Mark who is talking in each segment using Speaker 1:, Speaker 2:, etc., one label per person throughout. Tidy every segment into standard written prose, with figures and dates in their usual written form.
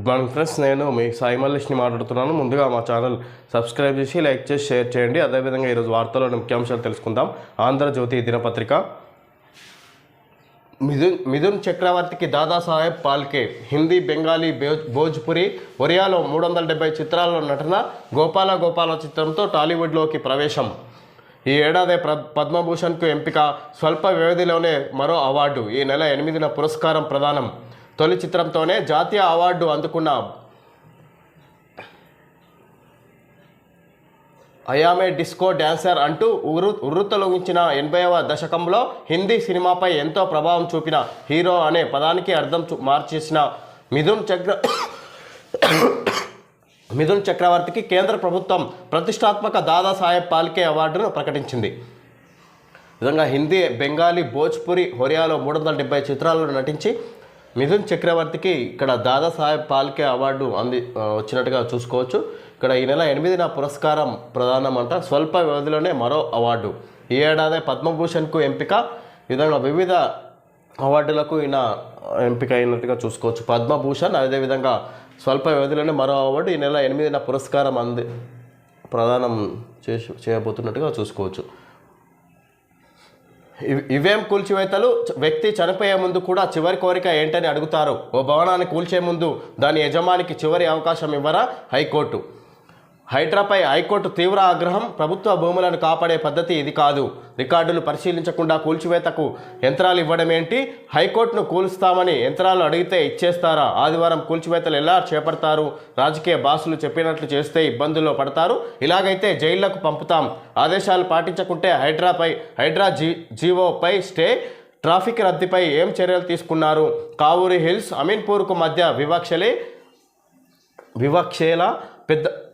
Speaker 1: Good morning friends, నేను మీ సాయి మల్లేష్ని మాట్లాడుతున్నాను. ముందుగా మా ఛానల్ సబ్స్క్రైబ్ చేసి లైక్ చేసి షేర్ చేయండి. అదేవిధంగా ఈరోజు వార్తల్లోని ముఖ్యాంశాలు తెలుసుకుందాం. ఆంధ్రజ్యోతి దినపత్రిక. మిథున్ చక్రవర్తికి దాదాసాహెబ్ ఫాల్కే. హిందీ, బెంగాలీ, భోజ్పురి, ఒరియాలో 370 చిత్రాల్లో నటన. గోపాల చిత్రంతో టాలీవుడ్లోకి ప్రవేశం. ఈ ఏడాది పద్మభూషణ్కు ఎంపిక. స్వల్ప వ్యవధిలోనే మరో అవార్డు. ఈ నెల 8న పురస్కారం ప్రదానం. తొలి చిత్రంతోనే జాతీయ అవార్డు అందుకున్న అయామే డిస్కో డ్యాన్సర్ అంటూ ఉర్రూతలొంగించిన 80వ దశకంలో హిందీ సినిమాపై ఎంతో ప్రభావం చూపిన హీరో అనే పదానికి అర్థం మార్చేసిన మిథున్ చక్రవర్తికి కేంద్ర ప్రభుత్వం ప్రతిష్టాత్మక దాదాసాహెబ్ ఫాల్కే అవార్డును ప్రకటించింది. విధంగా హిందీ, బెంగాలీ, భోజ్పురి, ఒరియాలో 370 చిత్రాల్లో నటించి మిథున్ చక్రవర్తికి ఇక్కడ దాదాసాహెబ్ ఫాల్కే అవార్డు వచ్చినట్టుగా చూసుకోవచ్చు. ఇక్కడ ఈ నెల 8న పురస్కారం ప్రదానం అంట. స్వల్ప వ్యవధిలోనే మరో అవార్డు. ఈ ఏడాది పద్మభూషణ్కు ఎంపిక. ఈ విధంగా వివిధ అవార్డులకు ఈయన ఎంపిక అయినట్టుగా చూసుకోవచ్చు. పద్మభూషణ్, అదేవిధంగా స్వల్ప వ్యవధిలోనే మరో అవార్డు. ఈ నెల 8న పురస్కారం ప్రదానం చేయబోతున్నట్టుగా చూసుకోవచ్చు. ఇవేం కూల్చివేతలు? వ్యక్తి చనిపోయే ముందు కూడా చివరి కోరిక ఏంటని అడుగుతారు. ఓ భవనాన్ని కూల్చే ముందు దాని యజమానికి చివరి అవకాశం ఇవ్వరా? హైకోర్టు. హైడ్రాపై హైకోర్టు తీవ్ర ఆగ్రహం. ప్రభుత్వ భూములను కాపాడే పద్ధతి ఇది కాదు. రికార్డులు పరిశీలించకుండా కూల్చివేతకు యంత్రాలు ఇవ్వడం ఏంటి? హైకోర్టును కూలుస్తామని యంత్రాలు అడిగితే ఇచ్చేస్తారా? ఆదివారం కూల్చివేతలు ఎలా చేపడతారు? రాజకీయ బాసులు చెప్పినట్లు చేస్తే ఇబ్బందుల్లో పడతారు. ఇలాగైతే జైళ్లకు పంపుతాం. ఆదేశాలు పాటించకుంటే హైడ్రా జీవోపై స్టే. ట్రాఫిక్ రద్దీపై ఏం చర్యలు తీసుకున్నారు? కావూరి హిల్స్, అమీన్పూర్కు మధ్య వివక్షేలా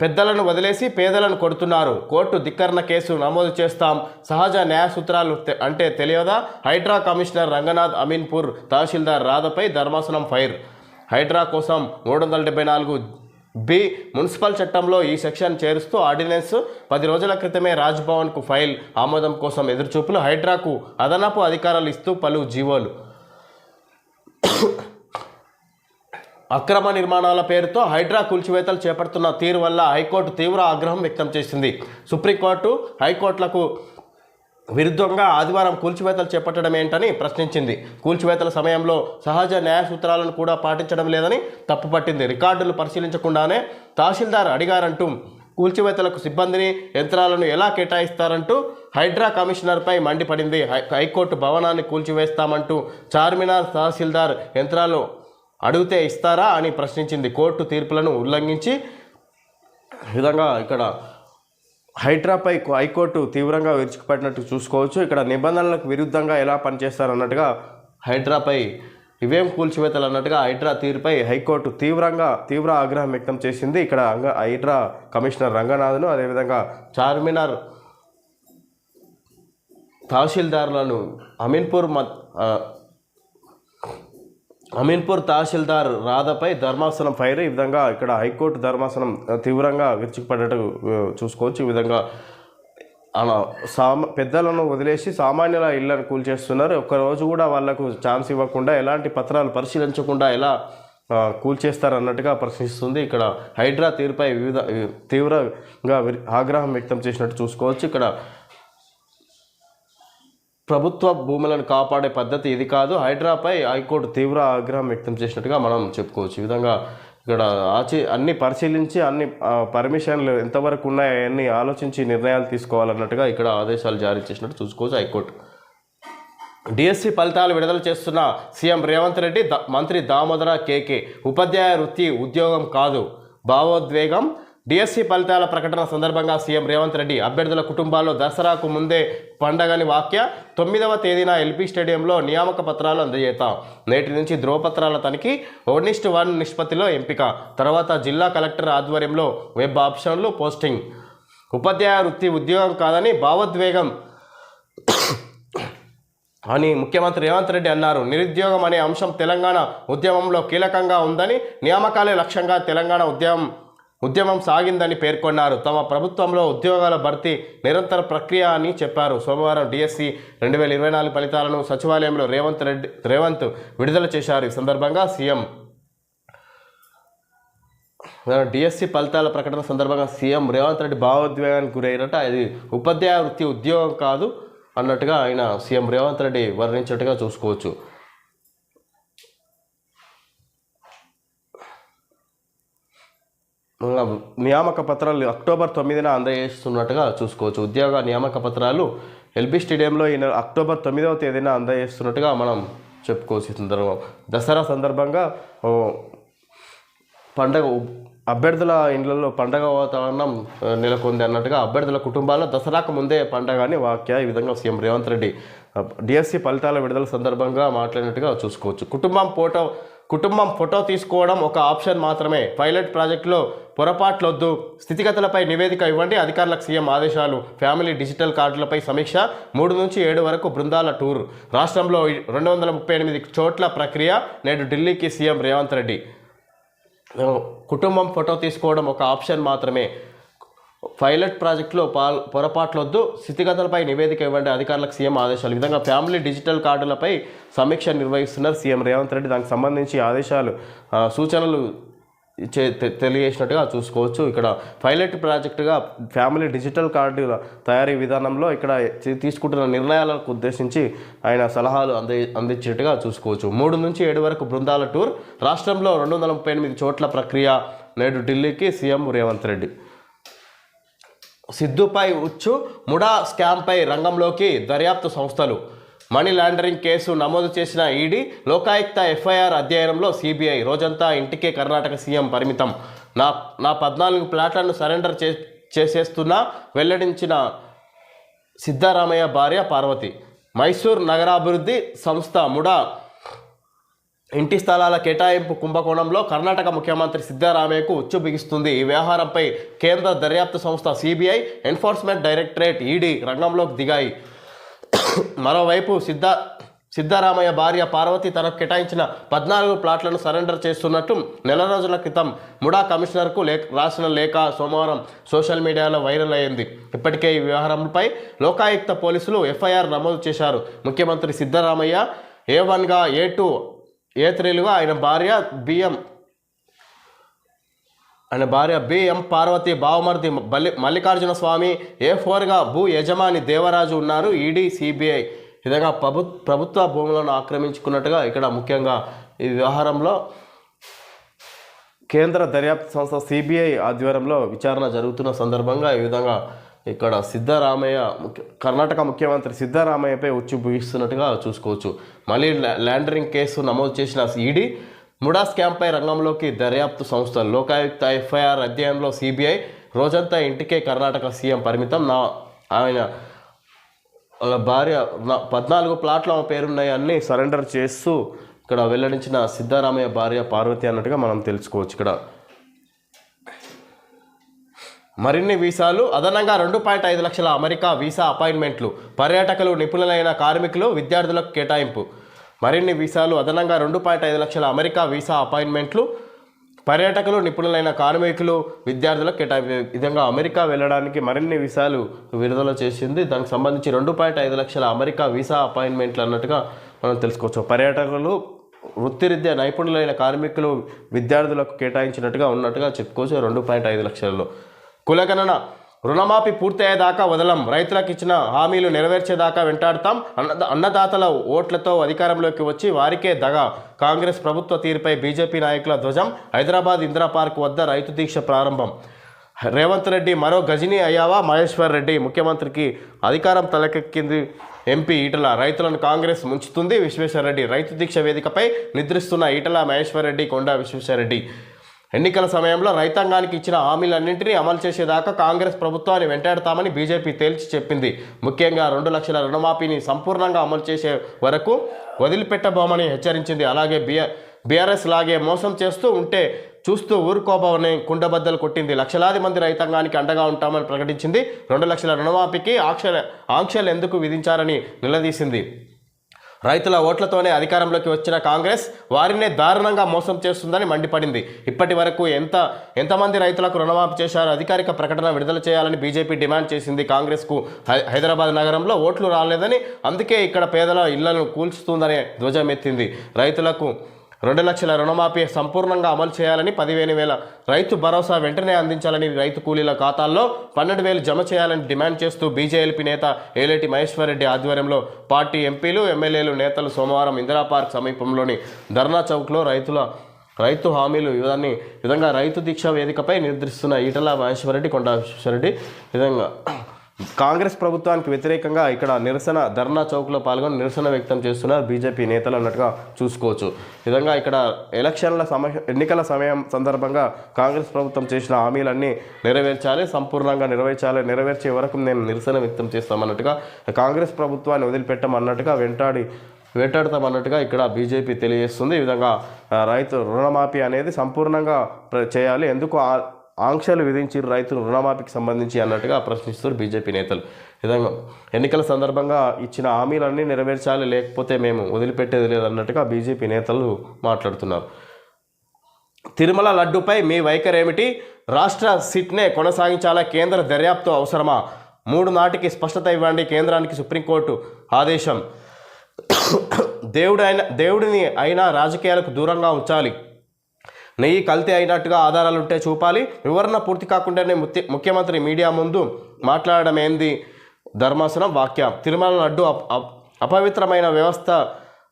Speaker 1: పెద్దలను వదిలేసి పేదలను కొడుతున్నారు. కోర్టు ధిక్కరణ కేసు నమోదు చేస్తాం. సహజ న్యాయ సూత్రాలు అంటే తెలియదా? హైడ్రా కమిషనర్ రంగనాథ్, అమీన్పూర్ తహసీల్దార్ రాధపై ధర్మాసనం ఫైర్. హైడ్రా కోసం 374B మున్సిపల్ చట్టంలో ఈ సెక్షన్ చేరుస్తూ ఆర్డినెన్స్. 10 రోజుల క్రితమే రాజ్భవన్కు ఫైల్. ఆమోదం కోసం ఎదురుచూపులు. హైడ్రాకు అదనపు అధికారాలు ఇస్తూ పలు జీవోలు. అక్రమ నిర్మాణాల పేరుతో హైడ్రా కూల్చివేతలు చేపడుతున్న తీరు వల్ల హైకోర్టు తీవ్ర ఆగ్రహం వ్యక్తం చేసింది. సుప్రీంకోర్టు హైకోర్టులకు విరుద్ధంగా ఆదివారం కూల్చివేతలు చేపట్టడం ఏంటని ప్రశ్నించింది. కూల్చివేతల సమయంలో సహజ న్యాయ సూత్రాలను కూడా పాటించడం లేదని తప్పుపట్టింది. రికార్డులు పరిశీలించకుండానే తహసీల్దార్ అడిగారంటూ, కూల్చివేతలకు సిబ్బందిని, యంత్రాలను ఎలా కేటాయిస్తారంటూ హైడ్రా కమిషనర్పై మండిపడింది. హైకోర్టు భవనాన్ని కూల్చివేస్తామంటూ చార్మినార్ తహసీల్దార్ యంత్రాలు అడిగితే ఇస్తారా అని ప్రశ్నించింది. కోర్టు తీర్పులను ఉల్లంఘించి విధంగా ఇక్కడ హైడ్రాపై హైకోర్టు తీవ్రంగా విరుచుకుపడినట్టు చూసుకోవచ్చు. ఇక్కడ నిబంధనలకు విరుద్ధంగా ఎలా పనిచేస్తారన్నట్టుగా హైడ్రాపై ఇవేం కూల్చివేతలు అన్నట్టుగా హైడ్రా తీరుపై హైకోర్టు తీవ్ర ఆగ్రహం వ్యక్తం చేసింది. ఇక్కడ హైడ్రా కమిషనర్ రంగనాథ్ను, అదేవిధంగా చార్మినార్ తహసీల్దార్లను, అమీన్పూర్ తహసీల్దార్ రాధపై ధర్మాసనం ఫైర్. ఈ విధంగా ఇక్కడ హైకోర్టు ధర్మాసనం తీవ్రంగా విరుచుకుపడ్డట్టు చూసుకోవచ్చు. ఈ విధంగా పెద్దలను వదిలేసి సామాన్యుల ఇళ్లను కూల్చేస్తున్నారు. ఒక్కరోజు కూడా వాళ్లకు ఛాన్స్ ఇవ్వకుండా, ఎలాంటి పత్రాలు పరిశీలించకుండా ఎలా కూల్చేస్తారన్నట్టుగా ప్రశ్నిస్తుంది. ఇక్కడ హైడ్రా తీరుపై తీవ్రంగా ఆగ్రహం వ్యక్తం చేసినట్టు చూసుకోవచ్చు. ఇక్కడ ప్రభుత్వ భూములను కాపాడే పద్ధతి ఇది కాదు. హైడ్రాపై హైకోర్టు తీవ్ర ఆగ్రహం వ్యక్తం చేసినట్టుగా మనం చెప్పుకోవచ్చు. ఈ విధంగా ఇక్కడ అన్ని పరిశీలించి అన్ని పర్మిషన్లు ఎంతవరకు ఉన్నాయో అవన్నీ ఆలోచించి నిర్ణయాలు తీసుకోవాలన్నట్టుగా ఇక్కడ ఆదేశాలు జారీ చేసినట్టు చూసుకోవచ్చు హైకోర్టు. డిఎస్సి ఫలితాలు విడుదల చేస్తున్న సీఎం రేవంత్ రెడ్డి. మంత్రి దామోదర కేకే. ఉపాధ్యాయ వృత్తి ఉద్యోగం కాదు, భావోద్వేగం. డిఎస్సి ఫలితాల ప్రకటన సందర్భంగా సీఎం రేవంత్ రెడ్డి అభ్యర్థుల కుటుంబాల్లో దసరాకు ముందే పండగని వ్యాఖ్య. 9వ తేదీన ఎల్బీ స్టేడియంలో నియామక పత్రాలు అందజేస్తాం. నేటి నుంచి ధ్రువపత్రాల తనిఖీ. 1:1 నిష్పత్తిలో ఎంపిక. తర్వాత జిల్లా కలెక్టర్ ఆధ్వర్యంలో వెబ్ ఆప్షన్లు పోస్టింగ్. ఉపాధ్యాయ వృత్తి ఉద్యోగం కాదని, భావోద్వేగం అని ముఖ్యమంత్రి రేవంత్ రెడ్డి అన్నారు. నిరుద్యోగం అనే అంశం తెలంగాణ ఉద్యమంలో కీలకంగా ఉందని, నియామకాలే లక్ష్యంగా తెలంగాణ ఉద్యమం సాగిందని పేర్కొన్నారు. తమ ప్రభుత్వంలో ఉద్యోగాల భర్తీ నిరంతర ప్రక్రియ అని చెప్పారు. సోమవారం డిఎస్సి 2024 ఫలితాలను సచివాలయంలో రేవంత్ విడుదల చేశారు. ఈ సందర్భంగా సీఎం డిఎస్సి ఫలితాల ప్రకటన సందర్భంగా సీఎం రేవంత్ రెడ్డి భావోద్వేగానికి గురైనట్టు అది ఉపాధ్యాయ వృత్తి ఉద్యోగం కాదు అన్నట్టుగా ఆయన సీఎం రేవంత్ రెడ్డి వర్ణించినట్టుగా చూసుకోవచ్చు. నియామక పత్రాలు అక్టోబర్ 9న అందజేస్తున్నట్టుగా చూసుకోవచ్చు. ఉద్యోగ నియామక పత్రాలు ఎల్బీ స్టేడియంలో ఈ అక్టోబర్ 9వ తేదీన అందజేస్తున్నట్టుగా మనం చెప్పుకోవచ్చు. సందర్భం దసరా సందర్భంగా పండగ అభ్యర్థుల ఇండ్లలో పండగ వాతావరణం నెలకొంది అన్నట్టుగా అభ్యర్థుల కుటుంబాల్లో దసరాకు ముందే పండగ అని వాక్య ఈ విధంగా సీఎం రేవంత్ రెడ్డి డిఎస్సి ఫలితాల విడుదల సందర్భంగా మాట్లాడినట్టుగా చూసుకోవచ్చు. కుటుంబం ఫోటో తీసుకోవడం ఒక ఆప్షన్ మాత్రమే. పైలట్ ప్రాజెక్టులో పొరపాట్లొద్దు, స్థితిగతులపై నివేదిక ఇవ్వండి, అధికారులకు సీఎం ఆదేశాలు. ఫ్యామిలీ డిజిటల్ కార్డులపై సమీక్ష, 3 నుంచి 7 వరకు బృందాల టూర్. రాష్ట్రంలో 238 చోట్ల ప్రక్రియ. నేడు ఢిల్లీకి సీఎం రేవంత్ రెడ్డి. కుటుంబం ఫోటో తీసుకోవడం ఒక ఆప్షన్ మాత్రమే. పైలట్ ప్రాజెక్టులో పొరపాట్లొద్దు, స్థితిగతులపై నివేదిక ఇవ్వండి, అధికారులకు సీఎం ఆదేశాలు. ఈ విధంగా ఫ్యామిలీ డిజిటల్ కార్డులపై సమీక్ష నిర్వహిస్తున్నారు సీఎం రేవంత్ రెడ్డి. దానికి సంబంధించి ఆదేశాలు సూచనలు తెలియజేసినట్టుగా చూసుకోవచ్చు. ఇక్కడ పైలట్ ప్రాజెక్టుగా ఫ్యామిలీ డిజిటల్ కార్డుల తయారీ విధానంలో ఇక్కడ తీసుకుంటున్న నిర్ణయాలకు ఉద్దేశించి ఆయన సలహాలు అందించేట్టుగా చూసుకోవచ్చు. 3 నుంచి 7 వరకు బృందాల టూర్. రాష్ట్రంలో 238 చోట్ల ప్రక్రియ. నేడు ఢిల్లీకి సీఎం రేవంత్ రెడ్డి. సిద్ధుపై ఉచ్చు, ముడా స్కామ్పై రంగంలోకి దర్యాప్తు సంస్థలు. మనీ లాండరింగ్ కేసు నమోదు చేసిన ఈడీ, లోకాయుక్త ఎఫ్ఐఆర్ అధ్యయనంలో సిబిఐ. రోజంతా ఇంటికే కర్ణాటక సీఎం పరిమితం. నా 14 ప్లాట్లను సరెండర్ చేసేస్తున్నా వెల్లడించిన సిద్ధరామయ్య భార్య పార్వతి. మైసూర్ నగరాభివృద్ధి సంస్థ ముడా ఇంటి స్థలాల కేటాయింపు కుంభకోణంలో కర్ణాటక ముఖ్యమంత్రి సిద్ధరామయ్యకు ఉచ్చు బిగిస్తుంది. ఈ వ్యవహారంపై కేంద్ర దర్యాప్తు సంస్థ సిబిఐ, ఎన్ఫోర్స్మెంట్ డైరెక్టరేట్, ఈడీ రంగంలోకి దిగాయి. మరోవైపు సిద్ధరామయ్య భార్య పార్వతి తనకు కేటాయించిన 14 ప్లాట్లను సరెండర్ చేస్తున్నట్టు నెల రోజుల క్రితం ముడా కమిషనర్కు రాసిన లేఖ సోమవారం సోషల్ మీడియాలో వైరల్ అయింది. ఇప్పటికే ఈ వ్యవహారంపై లోకాయుక్త పోలీసులు ఎఫ్ఐఆర్ నమోదు చేశారు. ముఖ్యమంత్రి సిద్ధరామయ్య A1గా, A2, A3లుగా ఆయన భార్య బిఎం పార్వతి బావమర్ది మల్లికార్జున స్వామి, A4గా భూ యజమాని దేవరాజు ఉన్నారు. ఈడీ, సిబిఐ విధంగా ప్రభుత్వ భూములను ఆక్రమించుకున్నట్టుగా ఇక్కడ ముఖ్యంగా ఈ వ్యవహారంలో కేంద్ర దర్యాప్తు సంస్థ సిబిఐ ఆధ్వర్యంలో విచారణ జరుగుతున్న సందర్భంగా ఈ విధంగా ఇక్కడ కర్ణాటక ముఖ్యమంత్రి సిద్ధరామయ్యపై ఉచ్చు బిగిస్తున్నట్టుగా చూసుకోవచ్చు. మనీ లాండరింగ్ కేసు నమోదు చేసిన ఈడీ, ముడా స్కామ్పై రంగంలోకి దర్యాప్తు సంస్థలు. లోకాయుక్త ఎఫ్ఐఆర్ అధ్యయనంలో సిబిఐ. రోజంతా ఇంటికే కర్ణాటక సీఎం పరిమితం. ఆయన వాళ్ళ భార్య 14 ప్లాట్లు ఆమె పేరున్నాయి అన్నీ సరెండర్ చేస్తూ ఇక్కడ వెల్లడించిన సిద్ధరామయ్య భార్య పార్వతి అన్నట్టుగా మనం తెలుసుకోవచ్చు. ఇక్కడ మరిన్ని వీసాలు. అదనంగా 2.5 లక్షల అమెరికా వీసా అపాయింట్మెంట్లు. పర్యాటకులు, నిపుణులైన కార్మికులు, విద్యార్థులకు కేటాయింపు. మరిన్ని వీసాలు. అదనంగా 2.5 లక్షల అమెరికా వీసా అపాయింట్మెంట్లు. పర్యాటకులు, నిపుణులైన కార్మికులు, విద్యార్థులకు కేటాయింపు. విధంగా అమెరికా వెళ్ళడానికి మరిన్ని వీసాలు విడుదల చేసింది. దానికి సంబంధించి 2.5 లక్షల అమెరికా వీసా అపాయింట్మెంట్లు అన్నట్టుగా మనం తెలుసుకోవచ్చు. పర్యాటకులు, వృత్తిరీత్యా నైపుణులైన కార్మికులు, విద్యార్థులకు కేటాయించినట్టుగా ఉన్నట్టుగా చెప్పుకోవచ్చు. 2.5 లక్షలలో కులగణన. రుణమాఫీ పూర్తయ్యేదాకా వదలం, రైతులకు ఇచ్చిన హామీలు నెరవేర్చేదాకా వెంటాడతాం, అన్నదాతల ఓట్లతో అధికారంలోకి వచ్చి వారికే దగా. కాంగ్రెస్ ప్రభుత్వ తీరుపై బీజేపీ నాయకుల ధ్వజం. హైదరాబాద్ ఇందిరా పార్క్ వద్ద రైతు దీక్ష ప్రారంభం. రేవంత్ రెడ్డి మరో గజనీ అయ్యావా మహేశ్వర్ రెడ్డి. ముఖ్యమంత్రికి అధికారం తలకెక్కింది ఎంపీ ఈటల. రైతులను కాంగ్రెస్ ముంచుతుంది విశ్వేశ్వరరెడ్డి. రైతు దీక్ష వేదికపై నిద్రిస్తున్న ఈటల, మహేశ్వర్ రెడ్డి, కొండా విశ్వేశ్వరరెడ్డి. ఎన్నికల సమయంలో రైతాంగానికి ఇచ్చిన హామీలన్నింటినీ అమలు చేసేదాకా కాంగ్రెస్ ప్రభుత్వాన్ని వెంటాడతామని బీజేపీ తేల్చి చెప్పింది. ముఖ్యంగా 2 లక్షల రుణమాఫీని సంపూర్ణంగా అమలు చేసే వరకు వదిలిపెట్టబోమని హెచ్చరించింది. అలాగే బీఆర్ఎస్ లాగే మోసం చేస్తూ ఉంటే చూస్తూ ఊరుకోబోమని కుండబద్దలు కొట్టింది. లక్షలాది మంది రైతాంగానికి అండగా ఉంటామని ప్రకటించింది. 2 లక్షల రుణమాఫీకి ఆంక్షలు ఎందుకు విధించారని నిలదీసింది. రైతుల ఓట్లతోనే అధికారంలోకి వచ్చిన కాంగ్రెస్ వారినే దారుణంగా మోసం చేస్తుందని మండిపడింది. ఇప్పటి వరకు ఎంతమంది రైతులకు రుణమాఫీ చేశారో అధికారిక ప్రకటన విడుదల చేయాలని బీజేపీ డిమాండ్ చేసింది. కాంగ్రెస్కు హైదరాబాద్ నగరంలో ఓట్లు రాలేదని, అందుకే ఇక్కడ పేదల ఇళ్లను కూల్చుతుందనే ధ్వజమెత్తింది. రైతులకు 2 లక్షల రుణమాఫీ సంపూర్ణంగా అమలు చేయాలని, 15,000 రైతు భరోసా వెంటనే అందించాలని, రైతు కూలీల ఖాతాల్లో 12,000 జమ చేయాలని డిమాండ్ చేస్తూ బీజేఎల్పీ నేత ఏలేటి మహేశ్వరరెడ్డి ఆధ్వర్యంలో పార్టీ ఎంపీలు, ఎమ్మెల్యేలు, నేతలు సోమవారం ఇందిరా పార్క్ సమీపంలోని ధర్నా చౌక్లో రైతు హామీలు విధంగా రైతు దీక్ష వేదికపై నిర్ధరిస్తున్న ఈటల మహేశ్వరరెడ్డి, కొండా విశ్వేశ్వరరెడ్డి విధంగా కాంగ్రెస్ ప్రభుత్వానికి వ్యతిరేకంగా ఇక్కడ నిరసన ధర్నా చౌక్లో పాల్గొని నిరసన వ్యక్తం చేస్తున్నారు బీజేపీ నేతలు అన్నట్టుగా చూసుకోవచ్చు. విధంగా ఇక్కడ ఎన్నికల సమయం సందర్భంగా కాంగ్రెస్ ప్రభుత్వం చేసిన హామీలన్నీ నెరవేర్చాలి, సంపూర్ణంగా నెరవేర్చే వరకు మేము నిరసన వ్యక్తం చేస్తామన్నట్టుగా, కాంగ్రెస్ ప్రభుత్వాన్ని వదిలిపెట్టమన్నట్టుగా వేటాడతామన్నట్టుగా ఇక్కడ బీజేపీ తెలియజేస్తుంది. ఈ విధంగా రైతు రుణమాఫీ అనేది సంపూర్ణంగా చేయాలి, ఎందుకు ఆంక్షలు విధించి రైతు రుణమాఫీకి సంబంధించి అన్నట్టుగా ప్రశ్నిస్తారు బీజేపీ నేతలు. విధంగా ఎన్నికల సందర్భంగా ఇచ్చిన హామీలన్నీ నెరవేర్చాలి, లేకపోతే మేము వదిలిపెట్టేది లేదన్నట్టుగా బీజేపీ నేతలు మాట్లాడుతున్నారు. తిరుమల లడ్డుపై మీ వైఖరి ఏమిటి? రాష్ట్ర సిట్నే కొనసాగించాలా? కేంద్ర దర్యాప్తు అవసరమా? 3 నాటికి స్పష్టత ఇవ్వండి, కేంద్రానికి సుప్రీంకోర్టు ఆదేశం. దేవుడిని అయినా రాజకీయాలకు దూరంగా ఉంచాలి, నెయ్యి కల్తీ అయినట్టుగా ఆధారాలుంటే చూపాలి, వివరణ పూర్తి కాకుండానే ముఖ్యమంత్రి మీడియా ముందు మాట్లాడడం ఏంది? ధర్మాసనం వ్యాఖ్య. తిరుమల లడ్డు అపవిత్రమైన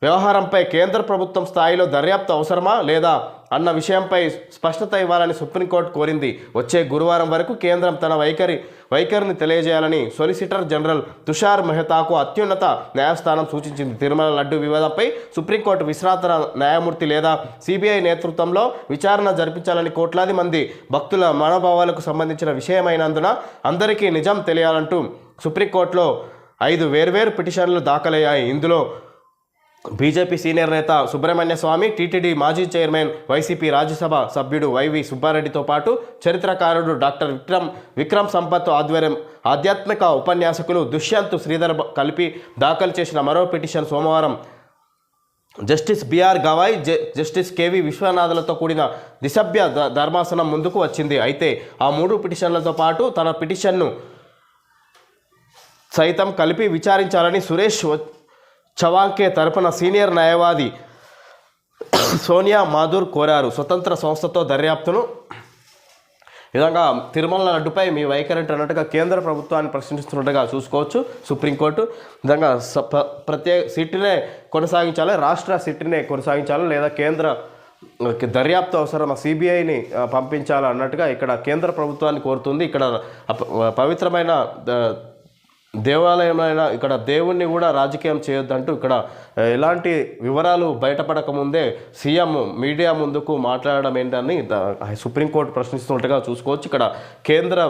Speaker 1: వ్యవహారంపై కేంద్ర ప్రభుత్వం స్థాయిలో దర్యాప్తు అవసరమా లేదా అన్న విషయంపై స్పష్టత ఇవ్వాలని సుప్రీంకోర్టు కోరింది. వచ్చే గురువారం వరకు కేంద్రం తన వైఖరిని తెలియజేయాలని సొలిసిటర్ జనరల్ తుషార్ మెహతాకు అత్యున్నత న్యాయస్థానం సూచించింది. తిరుమల లడ్డు వివాదంపై సుప్రీంకోర్టు విశ్రాంత న్యాయమూర్తి లేదా సిబిఐ నేతృత్వంలో విచారణ జరిపించాలని కోట్లాది మంది భక్తుల మనోభావాలకు సంబంధించిన విషయమైనందున అందరికీ నిజం తెలియాలంటూ సుప్రీంకోర్టులో 5 వేర్వేరు పిటిషన్లు దాఖలయ్యాయి. ఇందులో బీజేపీ సీనియర్ నేత సుబ్రహ్మణ్య స్వామి, టీటీడీ మాజీ చైర్మన్, వైసీపీ రాజ్యసభ సభ్యుడు వైవి సుబ్బారెడ్డితో పాటు చరిత్రకారుడు డాక్టర్ విక్రమ్ సంపత్ ఆధ్వర్యం ఆధ్యాత్మిక ఉపన్యాసకులు దుష్యంత్ శ్రీధర్ కలిపి దాఖలు చేసిన మరో పిటిషన్ సోమవారం justice BR Gavai, justice KV విశ్వనాథ్లతో కూడిన ద్విసభ్య ధర్మాసనం ముందుకు వచ్చింది. అయితే ఆ 3 పిటిషన్లతో పాటు తన పిటిషన్ను సైతం కలిపి విచారించాలని సురేష్ చవాంకే తరపున సీనియర్ న్యాయవాది సోనియా మాథూర్ కోరారు. స్వతంత్ర సంస్థతో దర్యాప్తును. విధంగా తిరుమల లడ్డుపై మీ వైఖరి అన్నట్టుగా కేంద్ర ప్రభుత్వాన్ని ప్రశ్నిస్తున్నట్టుగా చూసుకోవచ్చు సుప్రీంకోర్టు. విధంగా సిట్నే కొనసాగించాలి, రాష్ట్ర సిట్నే కొనసాగించాలి, లేదా కేంద్ర దర్యాప్తు అవసరం సిబిఐని పంపించాలన్నట్టుగా ఇక్కడ కేంద్ర ప్రభుత్వాన్ని కోరుతుంది. ఇక్కడ పవిత్రమైన దేవాలయమైన ఇక్కడ దేవుణ్ణి కూడా రాజకీయం చేయొద్దంటూ ఇక్కడ ఎలాంటి వివరాలు బయటపడకముందే సీఎం మీడియా ముందుకు మాట్లాడడం ఏంటని సుప్రీంకోర్టు ప్రశ్నిస్తున్నట్టుగా చూసుకోవచ్చు. ఇక్కడ కేంద్ర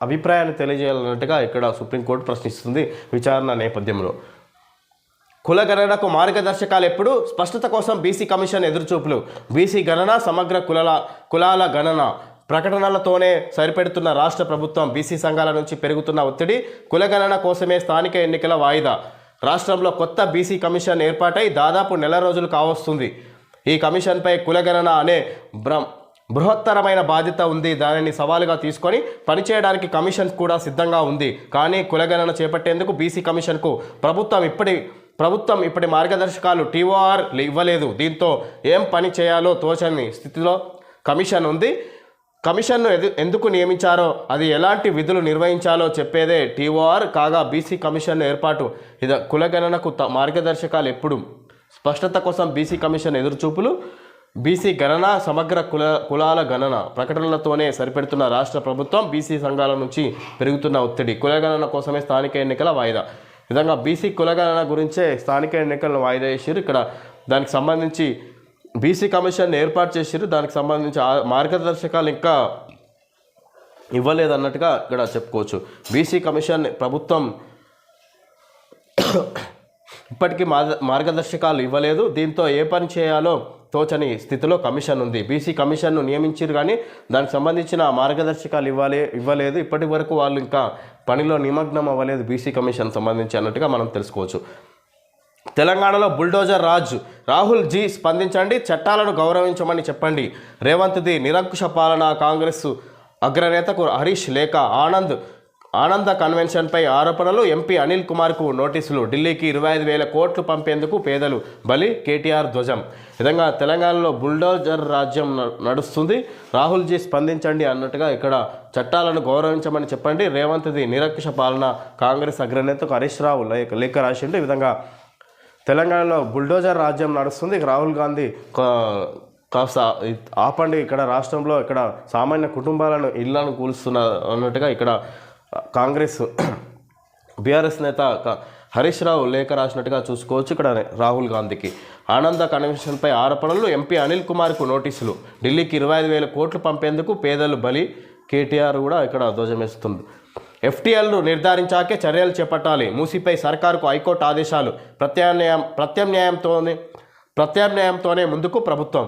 Speaker 1: అభిప్రాయాన్ని తెలియజేయాలన్నట్టుగా ఇక్కడ సుప్రీంకోర్టు ప్రశ్నిస్తుంది విచారణ నేపథ్యంలో. కులగణనకు మార్గదర్శకాలు ఎప్పుడు? స్పష్టత కోసం బీసీ కమిషన్ ఎదురుచూపులు. బీసీ గణన, సమగ్ర కులాల గణన ప్రకటనలతోనే సరిపెడుతున్న రాష్ట్ర ప్రభుత్వం. బీసీ సంఘాల నుంచి పెరుగుతున్న ఒత్తిడి. కులగణన కోసమే స్థానిక ఎన్నికల వాయిదా. రాష్ట్రంలో కొత్త బీసీ కమిషన్ ఏర్పాటై దాదాపు 1 నెల రోజులు కావస్తుంది. ఈ కమిషన్పై కులగణన అనే బృహత్తరమైన బాధ్యత ఉంది. దానిని సవాలుగా తీసుకొని పనిచేయడానికి కమిషన్ కూడా సిద్ధంగా ఉంది. కానీ కులగణన చేపట్టేందుకు బీసీ కమిషన్కు ప్రభుత్వం ఇప్పటి మార్గదర్శకాలు టీఓఆర్ ఇవ్వలేదు. దీంతో ఏం పని చేయాలో తోచని స్థితిలో కమిషన్ ఉంది. కమిషన్ను ఎందుకు నియమించారో, అది ఎలాంటి విధులు నిర్వహించాలో చెప్పేదే టీఓఆర్ కాగా, బీసీ కమిషన్ ఏర్పాటు కులగణనకు మార్గదర్శకాలు ఎప్పుడు? స్పష్టత కోసం బీసీ కమిషన్ ఎదురుచూపులు. బీసీ గణన, సమగ్ర కులాల గణన ప్రకటనలతోనే సరిపెడుతున్న రాష్ట్ర ప్రభుత్వం. బీసీ సంఘాల నుంచి పెరుగుతున్న ఒత్తిడి. కులగణన కోసమే స్థానిక ఎన్నికల వాయిదా. విధంగా బీసీ కులగణన గురించే స్థానిక ఎన్నికలను వాయిదా చేసారు. ఇక్కడ దానికి సంబంధించి బీసీ కమిషన్ ఏర్పాటు చేసారు. దానికి సంబంధించి మార్గదర్శకాలు ఇంకా ఇవ్వలేదన్నట్టుగా ఇక్కడ చెప్పుకోవచ్చు. బీసీ కమిషన్ ప్రభుత్వం ఇప్పటికీ మార్గదర్శకాలు ఇవ్వలేదు. దీంతో ఏ పని చేయాలో తోచని స్థితిలో కమిషన్ ఉంది. బీసీ కమిషన్ను నియమించారు కానీ దానికి సంబంధించిన మార్గదర్శకాలు ఇవ్వలేదు. ఇప్పటి వరకు వాళ్ళు ఇంకా పనిలో నిమగ్నం అవ్వలేదు బీసీ కమిషన్ సంబంధించి అన్నట్టుగా మనం తెలుసుకోవచ్చు. తెలంగాణలో బుల్డోజర్ రాజ్. రాహుల్ జీ స్పందించండి, చట్టాలను గౌరవించమని చెప్పండి. రేవంత్ది నిరంకుశ పాలన. కాంగ్రెస్ అగ్రనేతకు హరీష్ లేఖ. ఆనంద్ ఆనంద కన్వెన్షన్పై ఆరోపణలు, ఎంపీ అనిల్ కుమార్కు నోటీసులు, ఢిల్లీకి 25,000 కోట్లు పంపేందుకు పేదలు బలి, కేటీఆర్ ధ్వజం. విధంగా తెలంగాణలో బుల్డోజర్ రాజ్యం నడుస్తుంది, రాహుల్జీ స్పందించండి అన్నట్టుగా ఇక్కడ చట్టాలను గౌరవించమని చెప్పండి, రేవంత్ది నిరంకుశ పాలన, కాంగ్రెస్ అగ్రనేతకు హరీష్ రావు లేఖ రాసిండు. ఈ విధంగా తెలంగాణలో బుల్డోజర్ రాజ్యం నడుస్తుంది, రాహుల్ గాంధీ కాస్త ఆపండి, ఇక్కడ రాష్ట్రంలో ఇక్కడ సామాన్య కుటుంబాలను ఇళ్లను కూలుస్తున్న అన్నట్టుగా ఇక్కడ కాంగ్రెస్ బీఆర్ఎస్ నేత హరీష్ రావు లేఖ రాసినట్టుగా చూసుకోవచ్చు. ఇక్కడ రాహుల్ గాంధీకి ఆనంద కన్వెన్షన్పై ఆరోపణలు, ఎంపీ అనిల్ కుమార్కు నోటీసులు, ఢిల్లీకి 25,000 కోట్లు పంపేందుకు పేదలు బలి, కేటీఆర్ కూడా ఇక్కడ ధ్వజమేస్తుంది. ఎఫ్టీఎల్ను నిర్ధారించాకే చర్యలు చేపట్టాలి, మూసీపై సర్కారుకు హైకోర్టు ఆదేశాలు, ప్రత్యామ్నాయంతోనే ముందుకు ప్రభుత్వం.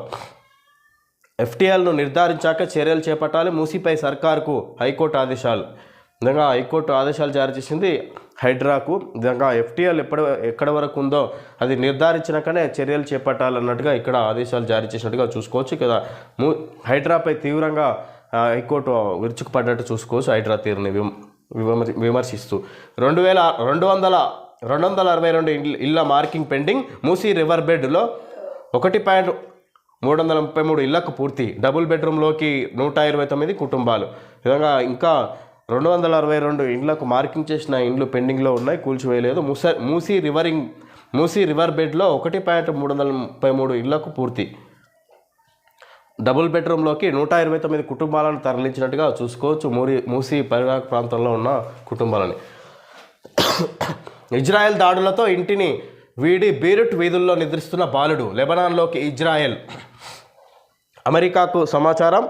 Speaker 1: ఎఫ్టీఎల్ను నిర్ధారించాక చర్యలు చేపట్టాలి, మూసీపై సర్కారుకు హైకోర్టు ఆదేశాలు. విధంగా హైకోర్టు ఆదేశాలు జారీ చేసింది హైడ్రాకు. విధంగా ఎఫ్టీఎల్ ఎక్కడ వరకు ఉందో అది నిర్ధారించినాకనే చర్యలు చేపట్టాలన్నట్టుగా ఇక్కడ ఆదేశాలు జారీ చేసినట్టుగా చూసుకోవచ్చు. ఇక్కడ హైడ్రాపై తీవ్రంగా హైకోర్టు విరుచుకుపడ్డట్టు చూసుకోవచ్చు. హైడ్రా తీరుని విమర్శిస్తూ 262 ఇళ్ల మార్కింగ్ పెండింగ్, మూసీ రివర్ బెడ్లో 1.333 ఇళ్లకు పూర్తి, డబుల్ బెడ్రూమ్లోకి 129 కుటుంబాలు. విధంగా ఇంకా 262 ఇండ్లకు మార్కింగ్ చేసిన ఇండ్లు పెండింగ్లో ఉన్నాయి, కూల్చివేయలేదు. మూసీ రివర్ బెడ్లో 1.333 ఇళ్లకు పూర్తి, డబుల్ బెడ్రూమ్లోకి 129 కుటుంబాలను తరలించినట్టుగా చూసుకోవచ్చు. మూసీ పరివాహక ప్రాంతంలో ఉన్న కుటుంబాలని. ఇజ్రాయెల్ దాడులతో ఇంటిని వీడి బీరుట్ వీధుల్లో నిద్రిస్తున్న బాలుడు, లెబనాన్లోకి ఇజ్రాయెల్. అమెరికాకు సమాచారం,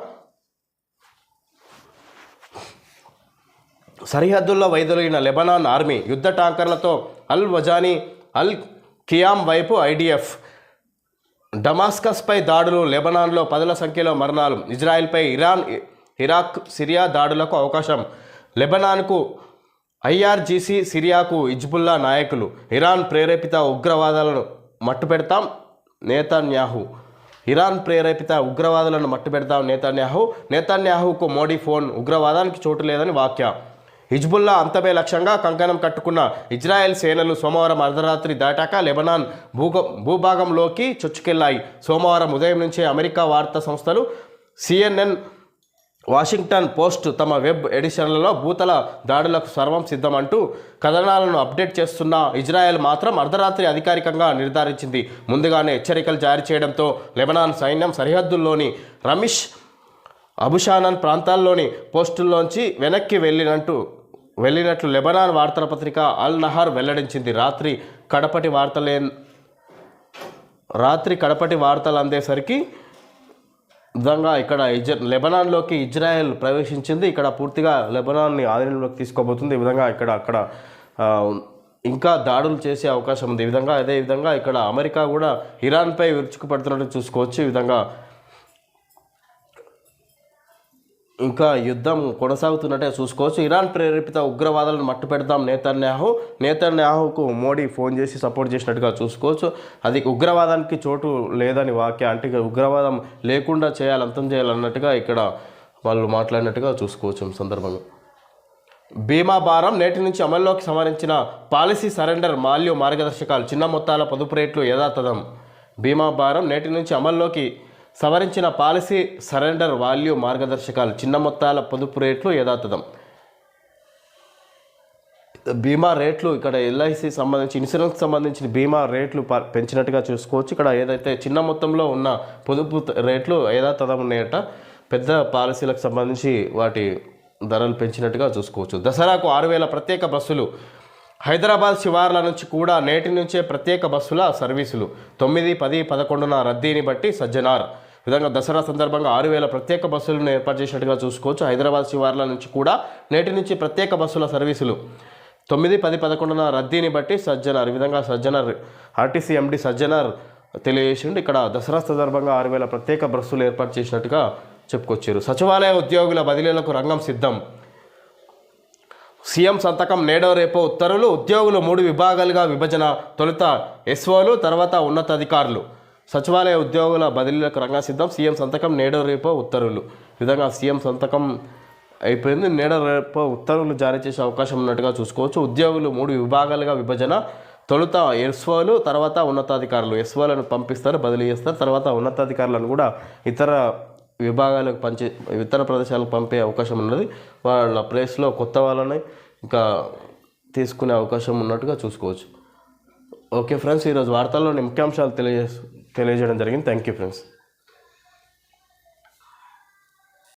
Speaker 1: సరిహద్దుల్లో వైదొలిగిన లెబనాన్ ఆర్మీ, యుద్ధ ట్యాంకర్లతో అల్ వజానీ అల్ ఖియామ్ వైపు ఐడిఎఫ్. డమాస్కస్పై దాడులు, లెబనాన్లో 10ల సంఖ్యలో మరణాలు, ఇజ్రాయెల్పై ఇరాన్, ఇరాక్, సిరియా దాడులకు అవకాశం, లెబనాన్కు ఐఆర్జీసీ, సిరియాకు హిజ్బుల్లా నాయకులు, ఇరాన్ ప్రేరేపిత ఉగ్రవాదాలను మట్టుపెడతాం నేతన్యాహు. ఇరాన్ ప్రేరేపిత ఉగ్రవాదులను మట్టుపెడతాం నేతన్యాహుకు మోడీ ఫోన్, ఉగ్రవాదానికి చోటు లేదని వ్యాఖ్య. హిజ్బుల్లా అంతమే లక్ష్యంగా కంకణం కట్టుకున్న ఇజ్రాయెల్ సేనలు సోమవారం అర్ధరాత్రి దాటాక లెబనాన్ భూభాగంలోకి చొచ్చుకెళ్లాయి. సోమవారం ఉదయం నుంచే అమెరికా వార్తా సంస్థలు, CNN, వాషింగ్టన్ పోస్ట్ తమ వెబ్ ఎడిషన్లలో భూతల దాడులకు సర్వం సిద్ధమంటూ కథనాలను అప్డేట్ చేస్తున్న ఇజ్రాయెల్ మాత్రం అర్ధరాత్రి అధికారికంగా నిర్ధారించింది. ముందుగానే హెచ్చరికలు జారీ చేయడంతో లెబనాన్ సైన్యం సరిహద్దుల్లోని రమిష్, అబుషానన్ ప్రాంతాల్లోని పోస్టుల్లోంచి వెనక్కి వెళ్ళినట్లు లెబనాన్ వార్తాపత్రిక అల్ నహర్ వెల్లడించింది. రాత్రి కడపటి వార్తలు అందేసరికి విధంగా ఇక్కడ లెబనాన్లోకి ఇజ్రాయెల్ ప్రవేశించింది. ఇక్కడ పూర్తిగా లెబనాన్ని ఆధీనంలోకి తీసుకోబోతుంది. ఈ విధంగా అక్కడ ఇంకా దాడులు చేసే అవకాశం ఉంది. అదేవిధంగా ఇక్కడ అమెరికా కూడా ఇరాన్పై విరుచుకుపడుతున్నట్టు చూసుకోవచ్చు. ఈ విధంగా ఇంకా యుద్ధం కొనసాగుతున్నట్టే చూసుకోవచ్చు. ఇరాన్ ప్రేరేపిత ఉగ్రవాదాలను మట్టుపెడతాం నేతన్యాహుకు మోడీ ఫోన్ చేసి సపోర్ట్ చేసినట్టుగా చూసుకోవచ్చు. అది ఉగ్రవాదానికి చోటు లేదని వ్యాఖ్య, అంటే ఉగ్రవాదం లేకుండా చేయాలి, అంతం చేయాలన్నట్టుగా ఇక్కడ వాళ్ళు మాట్లాడినట్టుగా చూసుకోవచ్చు. సందర్భంగా బీమా భారం నేటి నుంచి అమల్లోకి సంబంధించిన పాలసీ సరెండర్ మాల్యూ మార్గదర్శకాలు, చిన్న మొత్తాల పొదుపు రేట్లు యథాతథం. బీమా భారం నేటి నుంచి అమల్లోకి సవరించిన పాలసీ సరెండర్ వాల్యూ మార్గదర్శకాలు, చిన్న మొత్తాల పొదుపు రేట్లు యథాతథం. బీమా రేట్లు ఇక్కడ ఎల్ఐసి సంబంధించి ఇన్సూరెన్స్ సంబంధించిన బీమా రేట్లు పెంచినట్టుగా చూసుకోవచ్చు. ఇక్కడ ఏదైతే చిన్న మొత్తంలో ఉన్న పొదుపు రేట్లు యథాతథం ఉన్నాయట. పెద్ద పాలసీలకు సంబంధించి వాటి ధరలు పెంచినట్టుగా చూసుకోవచ్చు. దసరాకు 6,000 ప్రత్యేక బస్సులు, హైదరాబాద్ శివార్ల నుంచి కూడా నేటి నుంచే ప్రత్యేక బస్సుల సర్వీసులు. 9, 10, 11న రద్దీని బట్టి సజ్జనార్. విధంగా దసరా సందర్భంగా 6,000 ప్రత్యేక బస్సులను ఏర్పాటు చేసినట్టుగా చూసుకోవచ్చు. హైదరాబాద్ శివార్ల నుంచి కూడా నేటి నుంచి ప్రత్యేక బస్సుల సర్వీసులు. 9, 10, 11న రద్దీని బట్టి సజ్జనార్. ఈ విధంగా సజ్జనార్ ఆర్టీసీ ఎండి సజ్జనార్ తెలియజేసిండు. ఇక్కడ దసరా సందర్భంగా 6,000 ప్రత్యేక బస్సులు ఏర్పాటు చేసినట్టుగా చెప్పుకొచ్చారు. సచివాలయ ఉద్యోగుల బదిలీలకు రంగం సిద్ధం. సీఎం సంతకం నేడో రేపో ఉత్తర్వులు. ఉద్యోగులు 3 విభాగాలుగా విభజన. తొలుత ఎస్ఓలు, తర్వాత ఉన్నతాధికారులు. సచివాలయ ఉద్యోగుల బదిలీలకు రంగం సిద్ధం. సీఎం సంతకం నేడో రేపో ఉత్తర్వులు. ఈ విధంగా సీఎం సంతకం అయిపోయింది. నేడ రేపు ఉత్తర్వులు జారీ చేసే అవకాశం ఉన్నట్టుగా చూసుకోవచ్చు. ఉద్యోగులు 3 విభాగాలుగా విభజన. తొలుత ఎస్ఓలు, తర్వాత ఉన్నతాధికారులు. ఎస్ఓలను పంపిస్తారు, బదిలీ చేస్తారు. తర్వాత ఉన్నతాధికారులను కూడా ఇతర విభాగాలకు ఇతర ప్రదేశాలకు పంపే అవకాశం ఉన్నది. వాళ్ళ ప్లేస్లో కొత్త వాళ్ళని ఇంకా తీసుకునే అవకాశం ఉన్నట్టుగా చూసుకోవచ్చు. ఓకే ఫ్రెండ్స్, ఈరోజు వార్తల్లోని ముఖ్యాంశాలు తెలియజేయడం జరిగింది. Thank you friends.